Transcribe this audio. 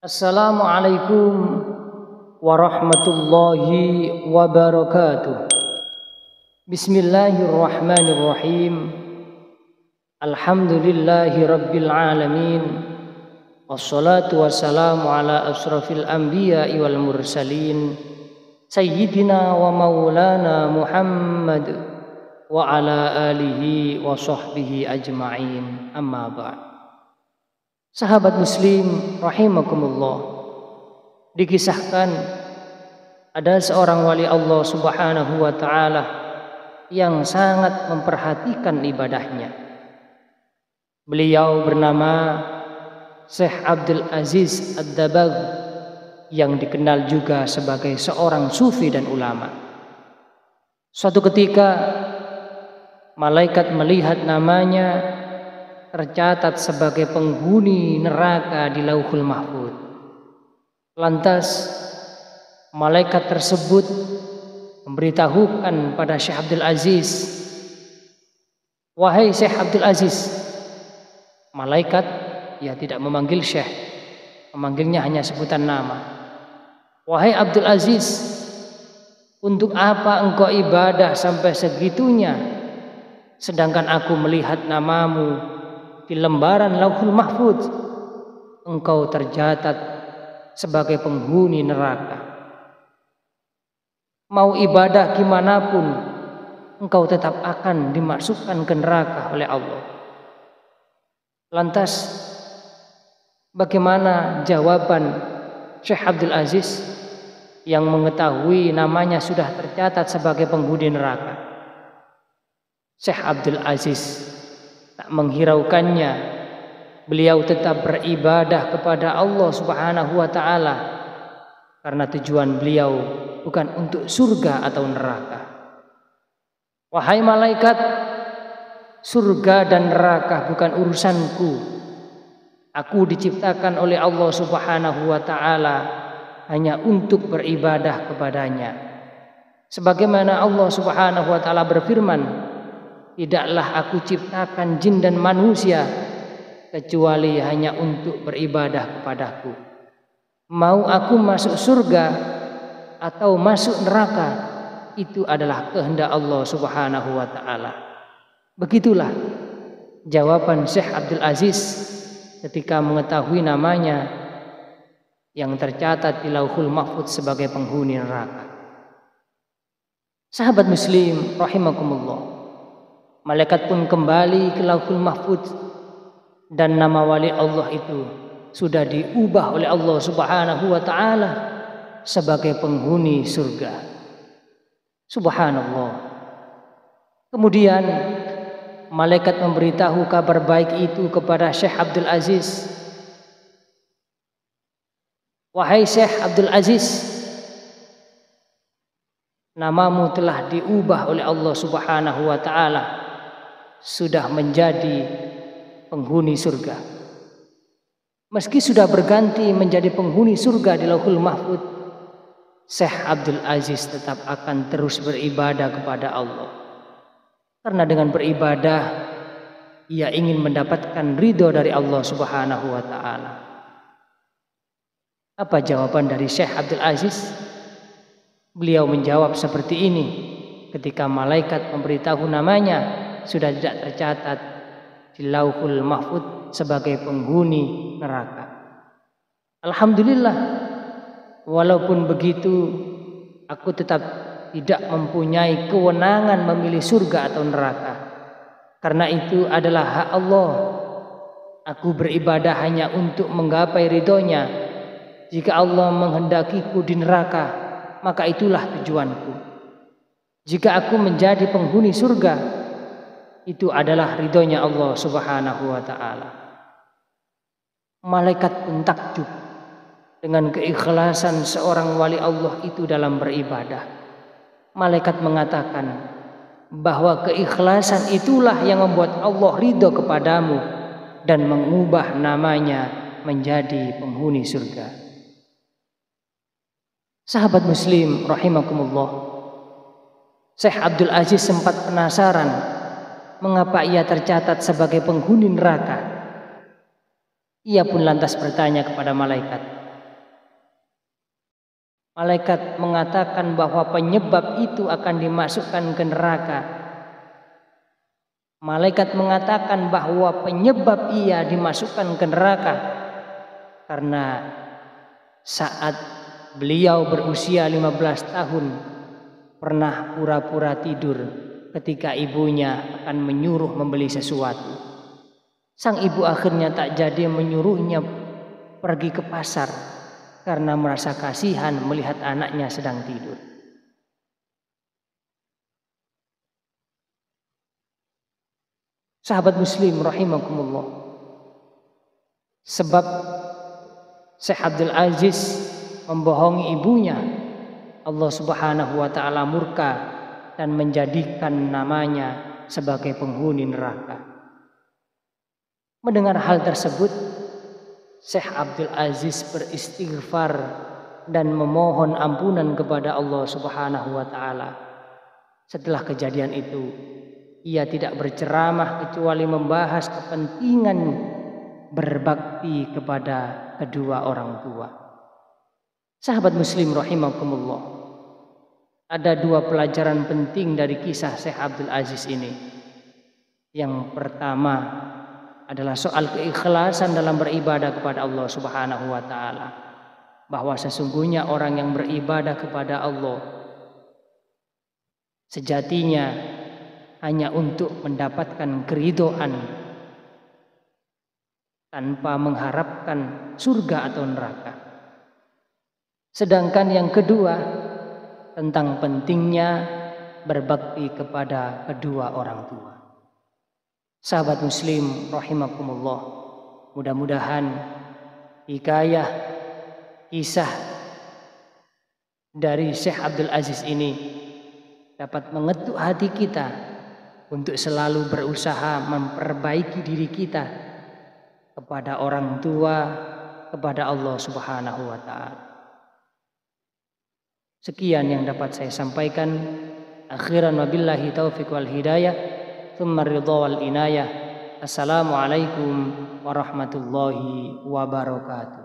Assalamualaikum warahmatullahi wabarakatuh. Bismillahirrahmanirrahim. Alhamdulillahi rabbil alamin. Wassalatu wassalamu ala asrafil anbiya'i wal mursalin Sayyidina wa maulana Muhammad wa ala alihi wa sahbihi ajma'in. Amma ba'd. Sahabat muslim rahimakumullah, dikisahkan ada seorang wali Allah subhanahu wa ta'ala yang sangat memperhatikan ibadahnya. Beliau bernama Syekh Abdul Aziz Ad-Dabagh, yang dikenal juga sebagai seorang sufi dan ulama. Suatu ketika malaikat melihat namanya tercatat sebagai penghuni neraka di Lauhul Mahfuz. Lantas malaikat tersebut memberitahukan pada Syekh Abdul Aziz, "Wahai Syekh Abdul Aziz." Malaikat tidak memanggil Syekh, memanggilnya hanya sebutan nama. "Wahai Abdul Aziz, untuk apa engkau ibadah sampai segitunya, sedangkan aku melihat namamu di lembaran Lauhul Mahfuz, engkau tercatat sebagai penghuni neraka. Mau ibadah gimana pun, engkau tetap akan dimasukkan ke neraka oleh Allah." Lantas bagaimana jawaban Syekh Abdul Aziz yang mengetahui namanya sudah tercatat sebagai penghuni neraka? Syekh Abdul Aziz tak menghiraukannya. Beliau tetap beribadah kepada Allah subhanahu wa ta'ala, karena tujuan beliau bukan untuk surga atau neraka. "Wahai malaikat, surga dan neraka bukan urusanku. Aku diciptakan oleh Allah subhanahu wa ta'ala hanya untuk beribadah kepadanya. Sebagaimana Allah subhanahu wa ta'ala berfirman, tidaklah aku ciptakan jin dan manusia kecuali hanya untuk beribadah kepadaku. Mau aku masuk surga atau masuk neraka, itu adalah kehendak Allah subhanahu wa ta'ala." Begitulah jawaban Syekh Abdul Aziz ketika mengetahui namanya yang tercatat di Lauhul Mahfuz sebagai penghuni neraka. Sahabat muslim rahimakumullah, malaikat pun kembali ke Lauhul Mahfuz, dan nama wali Allah itu sudah diubah oleh Allah subhanahu wa ta'ala sebagai penghuni surga. Subhanallah. Kemudian malaikat memberitahu kabar baik itu kepada Syekh Abdul Aziz. "Wahai Syekh Abdul Aziz, namamu telah diubah oleh Allah subhanahu wa ta'ala, sudah menjadi penghuni surga. Meski sudah berganti menjadi penghuni surga di Lauhul Mahfuz, Syekh Abdul Aziz tetap akan terus beribadah kepada Allah. Karena dengan beribadah, ia ingin mendapatkan ridho dari Allah subhanahu wa ta'ala." Apa jawaban dari Syekh Abdul Aziz? Beliau menjawab seperti ini ketika malaikat memberitahu namanya sudah tidak tercatat di Lauhul Mahfuz sebagai penghuni neraka. "Alhamdulillah, walaupun begitu aku tetap tidak mempunyai kewenangan memilih surga atau neraka. Karena itu adalah hak Allah. Aku beribadah hanya untuk menggapai ridhonya. Jika Allah menghendakiku di neraka, maka itulah tujuanku. Jika aku menjadi penghuni surga, itu adalah ridhonya Allah subhanahu wa ta'ala." Malaikat pun takjub dengan keikhlasan seorang wali Allah itu dalam beribadah. Malaikat mengatakan bahwa keikhlasan itulah yang membuat Allah ridho kepadamu dan mengubah namanya menjadi penghuni surga. Sahabat muslim rahimakumullah, Syekh Abdul Aziz sempat penasaran mengapa ia tercatat sebagai penghuni neraka. Ia pun lantas bertanya kepada malaikat, Malaikat mengatakan bahwa penyebab itu akan dimasukkan ke neraka. Malaikat mengatakan bahwa penyebab ia dimasukkan ke neraka karena saat beliau berusia 15 tahun pernah pura-pura tidur ketika ibunya akan menyuruh membeli sesuatu. Sang ibu akhirnya tak jadi menyuruhnya pergi ke pasar karena merasa kasihan melihat anaknya sedang tidur. Sahabat muslim rahimakumullah, sebab Syekh Abdul Aziz membohongi ibunya, Allah Subhanahu wa taala murka dan menjadikan namanya sebagai penghuni neraka. Mendengar hal tersebut, Syekh Abdul Aziz beristighfar dan memohon ampunan kepada Allah Subhanahu wa taala. Setelah kejadian itu, ia tidak berceramah kecuali membahas kepentingan berbakti kepada kedua orang tua. Sahabat muslim rahimakumullah, ada dua pelajaran penting dari kisah Syekh Abdul Aziz ini. Yang pertama adalah soal keikhlasan dalam beribadah kepada Allah Subhanahu wa taala. Bahwa sesungguhnya orang yang beribadah kepada Allah sejatinya hanya untuk mendapatkan keridhaan tanpa mengharapkan surga atau neraka. Sedangkan yang kedua tentang pentingnya berbakti kepada kedua orang tua. Sahabat muslim rahimakumullah, mudah-mudahan hikayah kisah dari Syekh Abdul Aziz ini dapat mengetuk hati kita untuk selalu berusaha memperbaiki diri kita kepada orang tua, kepada Allah Subhanahu wa taala. Sekian yang dapat saya sampaikan. Akhiran wabillahi taufiq wal hidayah, tsumma ridha wal inayah. Assalamualaikum warahmatullahi wabarakatuh.